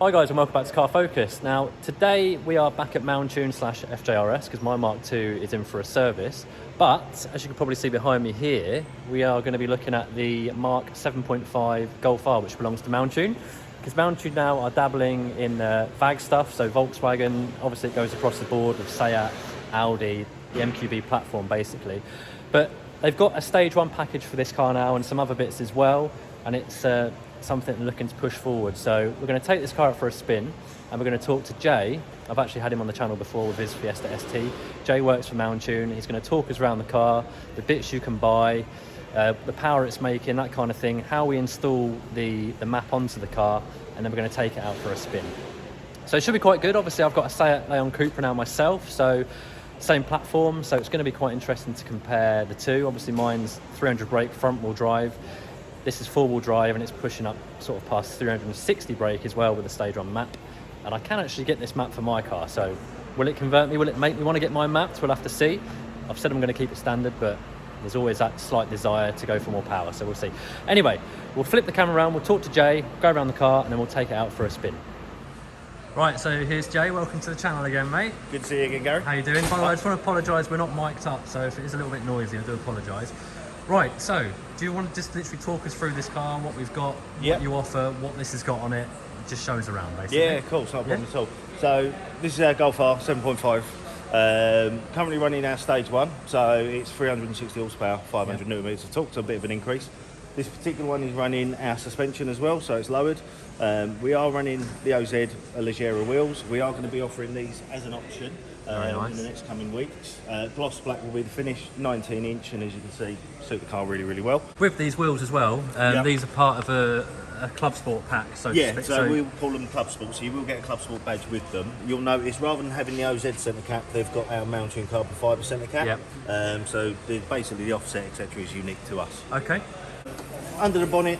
Hi guys and welcome back to Car Focus. Now today we are back at Mountune / FJRS because my Mark II is in for a service, but as you can probably see behind me here, we are going to be looking at the Mk7.5 Golf R, which belongs to Mountune, because Mountune now are dabbling in VAG stuff, so Volkswagen, obviously it goes across the board with Seat, Audi, the MQB platform basically, but they've got a stage 1 package for this car now and some other bits as well, and it's something they're looking to push forward. So we're going to take this car out for a spin and we're going to talk to Jay. I've actually had him on the channel before with his Fiesta ST. Jay works for Mountune. He's going to talk us around the car, the bits you can buy, the power it's making, that kind of thing, how we install the map onto the car, and then we're going to take it out for a spin. So it should be quite good. Obviously I've got a Seat Leon Cupra now myself, so same platform, so it's going to be quite interesting to compare the two. Obviously mine's 300 brake front wheel drive. This is 4-wheel drive and it's pushing up sort of past 360 brake as well with the stage 1 map. And I can actually get this map for my car, so will it convert me? Will it make me want to get mine mapped? We'll have to see. I've said I'm going to keep it standard, but there's always that slight desire to go for more power, so we'll see. Anyway, we'll flip the camera around, we'll talk to Jay, go around the car, and then we'll take it out for a spin. Right, so here's Jay. Welcome to the channel again, mate. Good to see you again, Gary. How you doing? By the way, I just want to apologise, we're not mic'd up, so if it is a little bit noisy, I do apologise. Right, so do you want to just literally talk us through this car, what we've got, what you offer, what this has got on it? Just show us around, basically. Yeah, cool, it's not a problem at all. So this is our Golf R 7.5. Currently running our stage 1, so it's 360 horsepower, 500 newton meters of torque, so a bit of an increase. This particular one is running our suspension as well, so it's lowered. We are running the OZ Leggera wheels. We are going to be offering these as an option in the next coming weeks. Gloss black will be the finish, 19 inch, and as you can see, suit the car really, really well. With these wheels as well, these are part of a Club Sport pack, so so we'll call them Club Sport, so you will get a Club Sport badge with them. You'll notice rather than having the OZ centre cap, they've got our Mountune carbon fibre centre cap. So basically the offset, etc., is unique to us. Okay. Under the bonnet,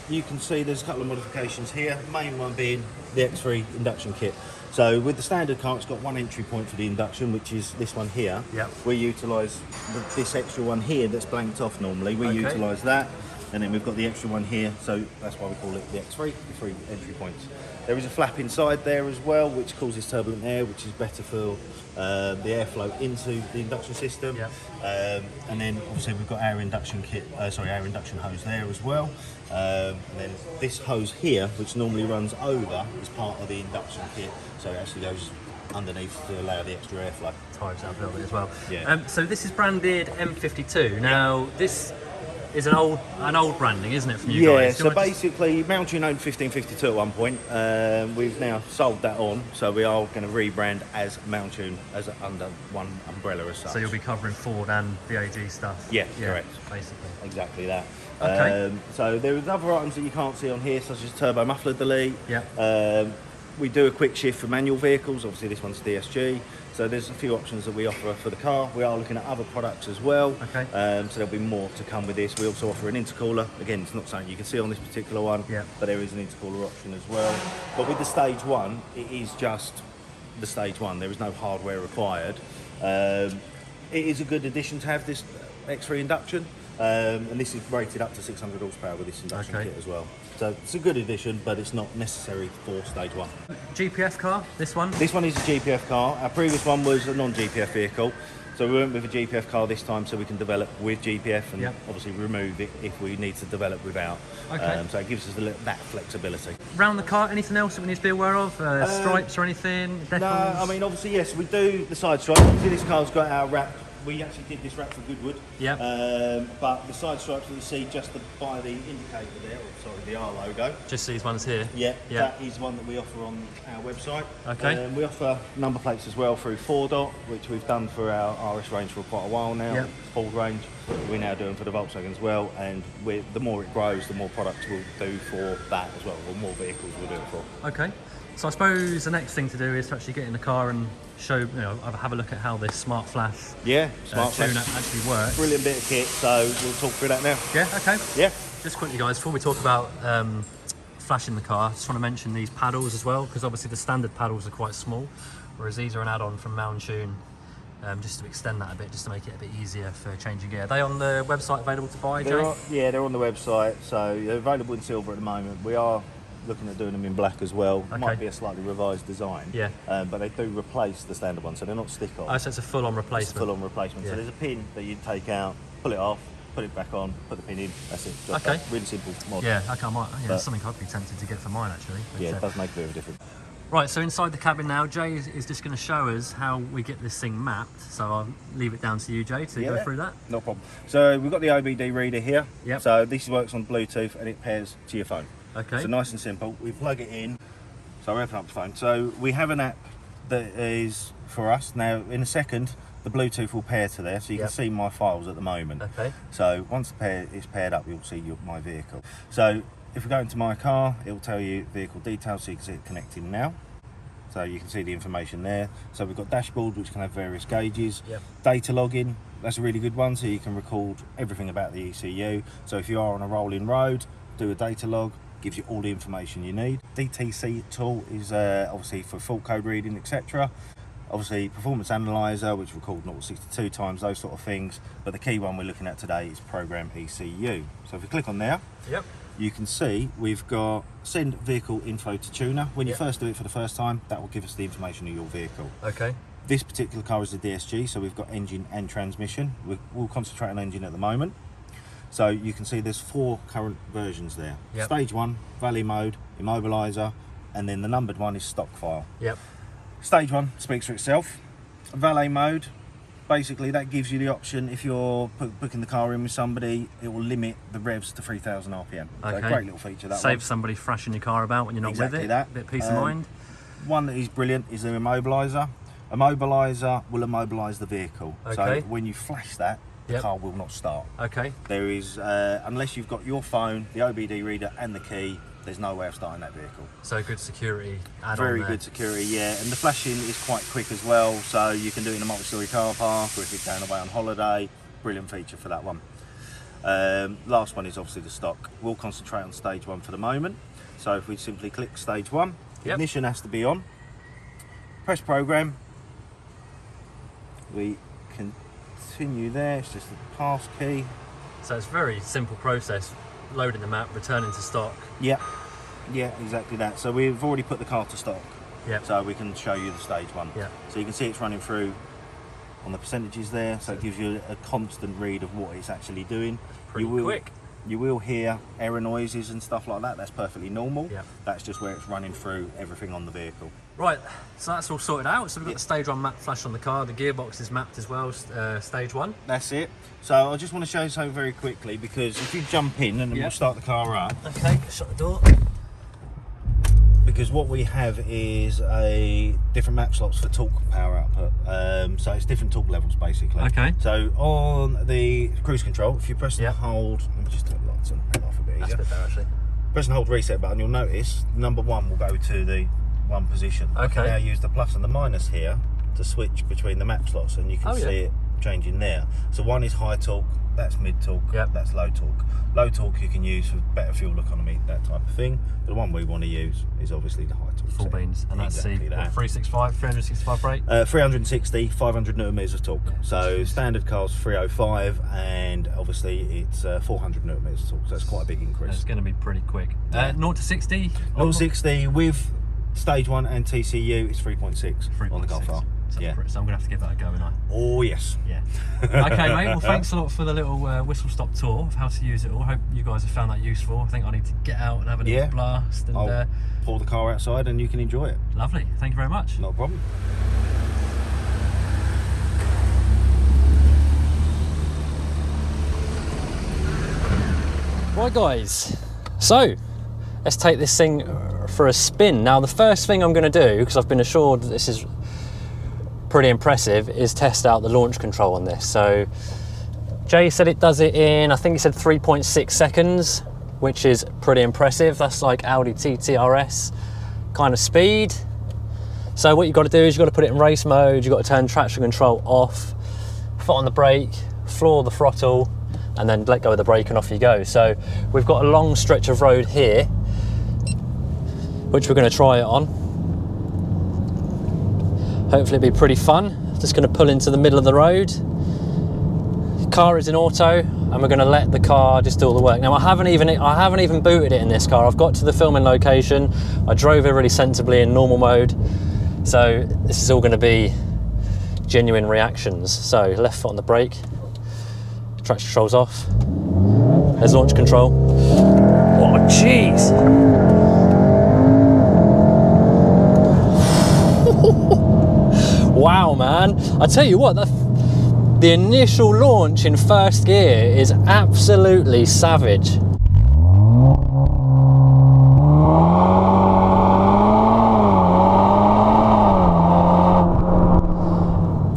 you can see there's a couple of modifications here, main one being the X3 induction kit. So with the standard car, it's got one entry point for the induction, which is this one here. We utilise this extra one here that's blanked off normally. We utilise that, and then we've got the extra one here, so that's why we call it the X3, the 3 entry points. There is a flap inside there as well, which causes turbulent air, which is better for the airflow into the induction system. And then obviously we've got our induction kit, our induction hose there as well. And then this hose here, which normally runs over, is part of the induction kit, so it actually goes underneath to allow the extra airflow. Ties out a little bit as well. So this is branded M52. Now this is an old branding, isn't it, from you guys? So basically Mountune owned 1552 at one point. We've now sold that on, so we are going to rebrand as Mountune as under one umbrella as such. So you'll be covering Ford and VAG stuff? Yeah, correct. Basically. Exactly that. Okay. So there's other items that you can't see on here, such as turbo muffler delete. We do a quick shift for manual vehicles. Obviously this one's DSG. So there's a few options that we offer for the car. We are looking at other products as well. So there'll be more to come with this. We also offer an intercooler. Again, it's not something you can see on this particular one, but there is an intercooler option as well. But with the stage 1, it is just the stage 1. There is no hardware required. It is a good addition to have this X3 induction. And this is rated up to 600 horsepower with this induction kit as well. So it's a good addition, but it's not necessary for stage 1. GPF car, this one? This one is a GPF car. Our previous one was a non-GPF vehicle. So we went with a GPF car this time so we can develop with GPF and obviously remove it if we need to develop without. So it gives us that flexibility. Round the car, anything else that we need to be aware of? Stripes or anything? Decals? No, I mean obviously yes, we do the side stripes. See, this car's got our wrap. We actually did this wrap for Goodwood. But the side stripes that you see just by the indicator there, the R logo. Just these ones here? That is one that we offer on our website. We offer number plates as well through 4DOT, which we've done for our RS range for quite a while now. Ford range. We're now doing for the Volkswagen as well, and the more it grows, the more products we'll do for that as well, or more vehicles we'll do it for. So I suppose the next thing to do is to actually get in the car and show, have a look at how this Smart Flash Smart Flash tune actually works. Brilliant bit of kit, so we'll talk through that now. Just quickly guys, before we talk about flashing the car, I just want to mention these paddles as well, because obviously the standard paddles are quite small, whereas these are an add-on from Mountune, just to extend that a bit, just to make it a bit easier for changing gear. Are they on the website available to buy, Jay? They're on the website, so they're available in silver at the moment. looking at doing them in black as well. Okay. Might be a slightly revised design. Yeah. But they do replace the standard one, so they're not stick-on. Oh, so it's a full-on replacement. It's a full-on replacement. Yeah. So there's a pin that you take out, pull it off, put it back on, put the pin in. That's it. Just Okay. that. Really simple mod. Yeah, okay, that's something I'd be tempted to get for mine actually. Yeah, it does make a bit of a difference. Right, so inside the cabin now, Jay is just going to show us how we get this thing mapped. So I'll leave it down to you, Jay, to go through that. No problem. So we've got the OBD reader here. Yep. So this works on Bluetooth and it pairs to your phone. Okay. So nice and simple. We plug it in. So I open up the phone. So we have an app that is for us. Now in a second, the Bluetooth will pair to there, so you can see my files at the moment. Okay. So once it's paired up, you'll see my vehicle. So if we go into my car, it will tell you vehicle details, so you can see it connecting now. So you can see the information there. So we've got dashboard, which can have various gauges. Yep. Data logging, that's a really good one, so you can record everything about the ECU. So if you are on a rolling road, do a data log, gives you all the information you need. DTC tool is obviously for fault code reading, etc. Obviously performance analyzer, which records 0 to 62 times, those sort of things. But the key one we're looking at today is program ECU. So if we click on there, Yep. you can see we've got send vehicle info to tuner. When you first do it for the first time, that will give us the information of your vehicle. Okay. This particular car is a DSG, so we've got engine and transmission. We'll concentrate on engine at the moment. So you can see there's 4 current versions there. Yep. Stage 1, valley mode, immobilizer, and then the numbered one is stock file. Yep. Stage 1 speaks for itself. Valet mode, basically that gives you the option, if you're booking the car in with somebody, it will limit the revs to 3,000 RPM. Okay. So great little feature, that Save one. somebody thrashing your car about when you're not Exactly with it. that. Bit of peace of mind. One that is brilliant is the immobilizer. Immobilizer will immobilize the vehicle. Okay. So when you flash that, the Yep. car will not start. Okay. There is, unless you've got your phone, the OBD reader and the key, there's no way of starting that vehicle. So good security add-on Very there. good security, yeah. And the flashing is quite quick as well, so you can do it in a multi-storey car park, or if you're going away on holiday. Brilliant feature for that one. Last one is obviously the stock. We'll concentrate on stage 1 for the moment. So if we simply click stage 1, Yep. ignition has to be on. Press program. We continue there, it's just the pass key. So it's a very simple process. Loading the map, returning to stock. Yeah, exactly that. So we've already put the car to stock. Yeah. So we can show you the stage 1. Yeah. So you can see it's running through on the percentages there, so it gives you a constant read of what it's actually doing. Pretty quick. You will hear error noises and stuff like that. That's perfectly normal. Yeah. That's just where it's running through everything on the vehicle. Right, so that's all sorted out. So we've got the stage 1 map flash on the car. The gearbox is mapped as well, stage 1. That's it. So I just want to show you something very quickly, because if you jump in and then we'll start the car up. Okay, shut the door. Because what we have is a different map slots for torque power output. So it's different torque levels basically. Okay. So on the cruise control, if you press and Yep. hold, let me just turn the lights on, turn off a bit That's a easier. bit better actually. Press and hold reset button, you'll notice number 1 will go to the 1 position. I can Okay. now use the plus and the minus here to switch between the map slots, and you can see it changing there. So 1 is high torque, that's mid torque, Yep. that's low torque. Low torque you can use for better fuel economy, that type of thing. But the one we want to use is obviously the high torque. Full setting. beans. And that's Exactly the that. 365, 365 brake. 360, 500 newton meters of torque. So standard car's 305, and obviously it's 400 newton meters of torque. So that's quite a big increase. It's going to be pretty quick. 0 to 60? 0-60 with stage 1 and TCU is 3.6 on the Golf R. So, Yeah. so I'm going to have to give that a go, aren't I? Oh yes. Yeah. Okay, mate. Well, thanks a lot for the little whistle-stop tour of how to use it all. Hope you guys have found that useful. I think I need to get out and have a little blast. And I'll pull the car outside and you can enjoy it. lovely. Thank you very much. Not a problem. Right, guys. So let's take this thing for a spin. Now, the first thing I'm going to do, because I've been assured that this is pretty impressive, is test out the launch control on this. So Jay said it does it in, I think he said 3.6 seconds, which is pretty impressive. That's like Audi TTRS kind of speed. So what you've got to do is you've got to put it in race mode, you've got to turn traction control off, foot on the brake, floor the throttle, and then let go of the brake and off you go. So we've got a long stretch of road here, which we're going to try it on. Hopefully it'll be pretty fun. Just going to pull into the middle of the road, car is in auto, and we're going to let the car just do all the work. Now I haven't even booted it in this car. I've got to the filming location, I drove it really sensibly in normal mode, so this is all going to be genuine reactions. So left foot on the brake, traction control's off, there's launch control. Oh jeez! Wow man, I tell you what, the initial launch in first gear is absolutely savage.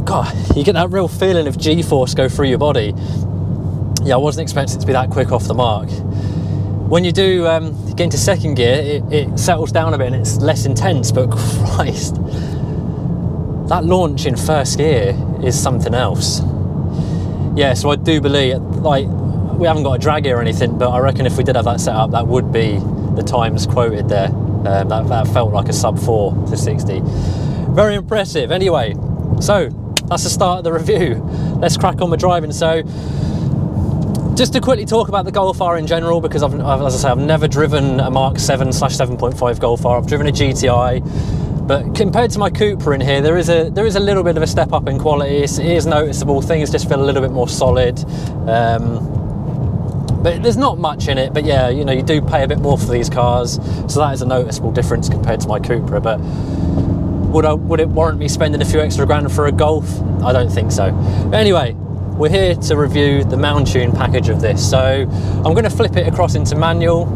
God, you get that real feeling of G-force go through your body. Yeah, I wasn't expecting it to be that quick off the mark. When you do get into second gear, it settles down a bit and it's less intense, but Christ, that launch in first gear is something else. Yeah, so I do believe, like, we haven't got a drag gear or anything, but I reckon if we did have that set up, that would be the times quoted there. That felt like a sub 4 to 60. Very impressive. Anyway, so that's the start of the review. Let's crack on with driving. So just to quickly talk about the Golf R in general, because as I say, I've never driven a Mk7/7.5 Golf R. I've driven a GTI. But compared to my Cupra in here, there is a little bit of a step up in quality. It is noticeable. Things just feel a little bit more solid. But there's not much in it. But yeah, you know, you do pay a bit more for these cars, so that is a noticeable difference compared to my Cupra. But would it warrant me spending a few extra grand for a Golf? I don't think so. But anyway, we're here to review the Mountune package of this. So I'm going to flip it across into manual.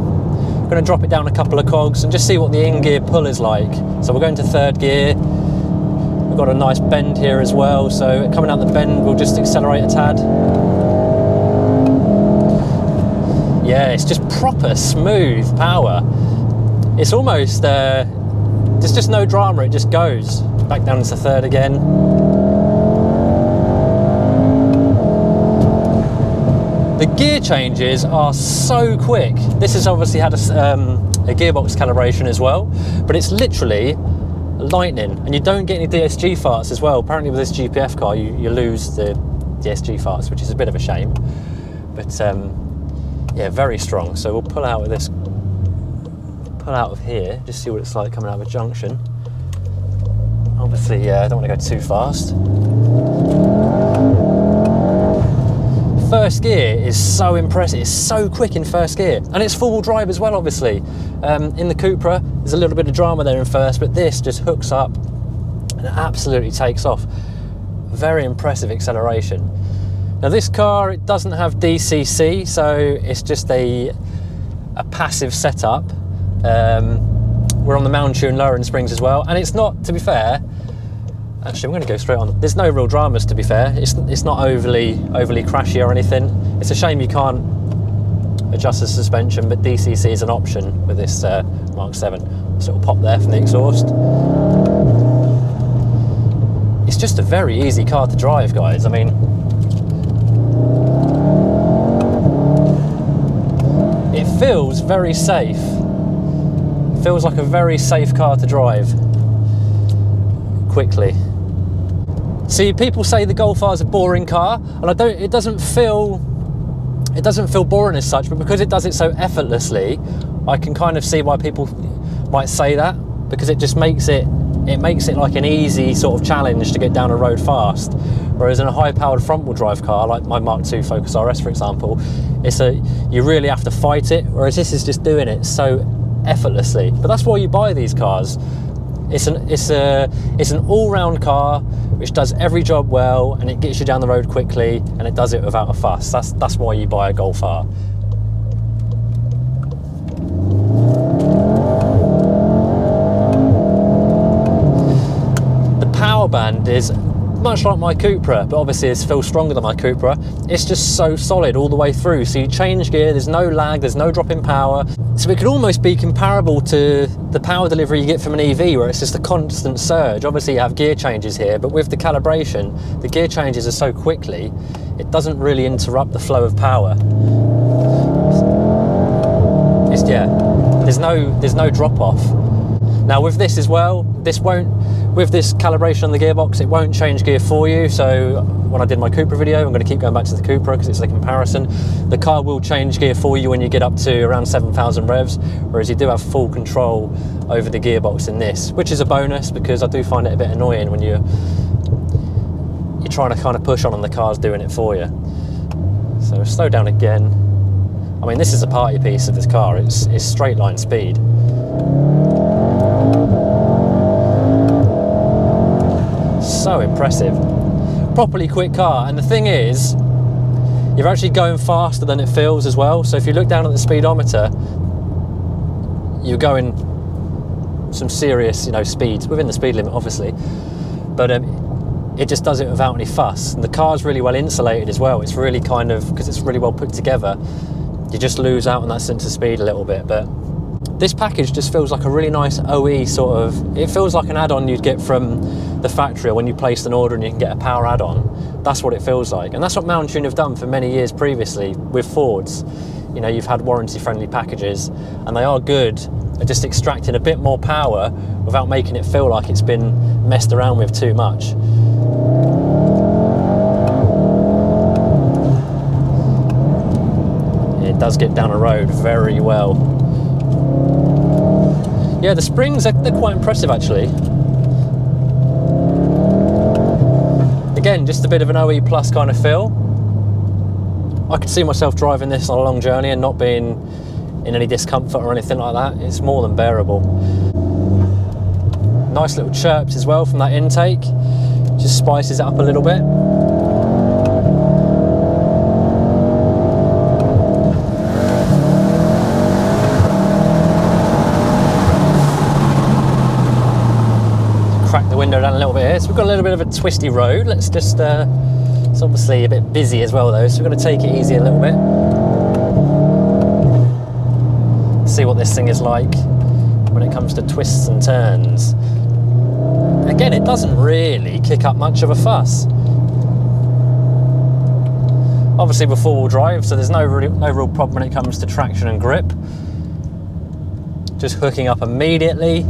I'm going to drop it down a couple of cogs and just see what the in-gear pull is like. So we're going to third gear. We've got a nice bend here as well, so coming out the bend we'll just accelerate a tad. Yeah, it's just proper smooth power. It's almost, there's just no drama, it just goes. Back down into third again. The gear changes are so quick. This has obviously had a gearbox calibration as well, but it's literally lightning, and you don't get any DSG farts as well. Apparently with this GPF car you lose the DSG farts, which is a bit of a shame, but yeah, very strong. So we'll pull out of here, just see what it's like coming out of a junction. Obviously, I don't want to go too fast. First gear is so impressive. It's so quick in first gear, and it's four-wheel drive as well, obviously. In the Cupra there's a little bit of drama there in first, but this just hooks up and it absolutely takes off. Very impressive acceleration. Now this car, it doesn't have DCC, so it's just a passive setup. We're on the Mountune lower in springs as well, and it's not, to be fair, actually I'm going to go straight on. There's no real dramas, to be fair. It's not overly crashy or anything. It's a shame you can't adjust the suspension, but DCC is an option with this Mk7. Sort of pop there from the exhaust. It's just a very easy car to drive, guys. I mean, it feels very safe. Feels like a very safe car to drive quickly. See, people say the Golf R is a boring car, and it doesn't feel boring as such, but because it does it so effortlessly, I can kind of see why people might say that, because it just makes it like an easy sort of challenge to get down a road fast. Whereas in a high-powered front-wheel drive car, like my Mk2 Focus RS, for example, you really have to fight it, whereas this is just doing it so effortlessly. But that's why you buy these cars. It's an all-round car which does every job well, and it gets you down the road quickly, and it does it without a fuss. That's why you buy a Golf R. The power band is much like my Cupra, but obviously it feels stronger than my Cupra. It's just so solid all the way through. So you change gear, there's no lag, there's no drop in power. So it could almost be comparable to the power delivery you get from an EV, where it's just a constant surge. Obviously you have gear changes here, but with the calibration, the gear changes are so quickly, it doesn't really interrupt the flow of power. There's no drop off. Now with this as well, this won't With this calibration on the gearbox, it won't change gear for you. So when I did my Cupra video, I'm going to keep going back to the Cupra because it's a comparison. The car will change gear for you when you get up to around 7,000 revs, whereas you do have full control over the gearbox in this, which is a bonus because I do find it a bit annoying when you're trying to kind of push on and the car's doing it for you. So slow down again. I mean, this is a party piece of this car. It's straight line speed. So impressive. Properly quick car, and the thing is, you're actually going faster than it feels as well. So if you look down at the speedometer, you're going some serious, speeds within the speed limit, obviously. But it just does it without any fuss. And the car's really well insulated as well. It's really kind of, because it's really well put together, you just lose out on that sense of speed a little bit. But this package just feels like a really nice OE sort of, it feels like an add-on you'd get from the factory, or when you placed an order and you can get a power add-on. That's what it feels like. And that's what Mountune have done for many years previously with Fords. You've had warranty-friendly packages, and they are good at just extracting a bit more power without making it feel like it's been messed around with too much. It does get down a road very well. Yeah, the springs, they're quite impressive actually. Again, just a bit of an OE plus kind of feel. I could see myself driving this on a long journey and not being in any discomfort or anything like that. It's more than bearable. Nice little chirps as well from that intake. Just spices it up a little bit. Crack the window down a little bit here. So we've got a little bit of a twisty road. Let's just, it's obviously a bit busy as well though, so we're going to take it easy a little bit. See what this thing is like when it comes to twists and turns. Again, it doesn't really kick up much of a fuss. Obviously we're four-wheel drive, so there's no real problem when it comes to traction and grip. Just hooking up immediately.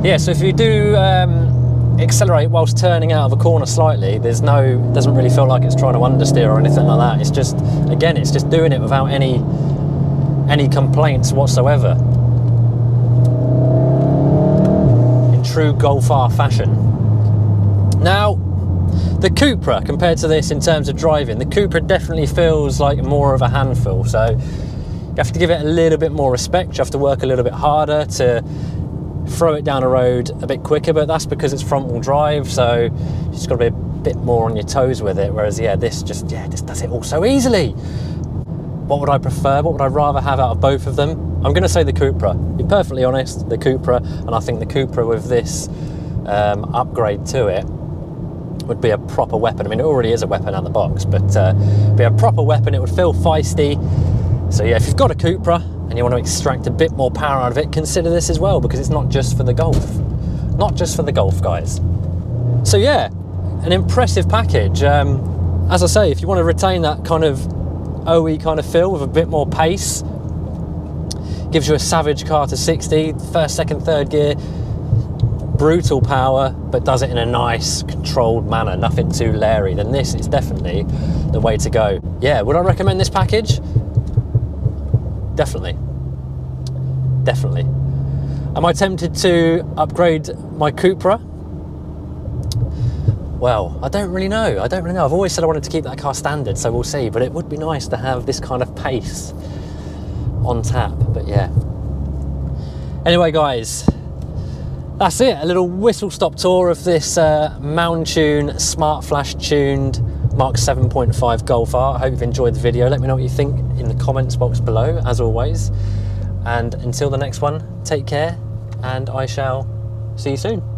Yeah, so if you do accelerate whilst turning out of a corner slightly, doesn't really feel like it's trying to understeer or anything like that. It's just, again, it's just doing it without any complaints whatsoever. In true Golf R fashion. Now, the Cupra, compared to this in terms of driving, the Cupra definitely feels like more of a handful. So you have to give it a little bit more respect. You have to work a little bit harder to throw it down a road a bit quicker, but that's because it's front-wheel drive, so you just got to be a bit more on your toes with it. Whereas, yeah, this just does it all so easily. What would I prefer? What would I rather have out of both of them? I'm going to say the Cupra. To be perfectly honest, the Cupra, and I think the Cupra with this upgrade to it would be a proper weapon. I mean, it already is a weapon out of the box, but be a proper weapon. It would feel feisty. So yeah, if you've got a Cupra and you want to extract a bit more power out of it, consider this as well, because it's not just for the Golf. Not just for the Golf, guys. So yeah, an impressive package. As I say, if you want to retain that kind of OE kind of feel with a bit more pace, gives you a savage car to 60, first, second, third gear, brutal power, but does it in a nice, controlled manner, nothing too leery, then this is definitely the way to go. Yeah, would I recommend this package? Definitely. Definitely. Am I tempted to upgrade my Cupra? Well, I don't really know. I've always said I wanted to keep that car standard, so we'll see. But it would be nice to have this kind of pace on tap. But yeah. Anyway, guys, that's it. A little whistle-stop tour of this Mountune Smart Flash tuned Mk7.5 Golf R. I hope you've enjoyed the video. Let me know what you think in the comments box below, as always. And until the next one, take care, and I shall see you soon.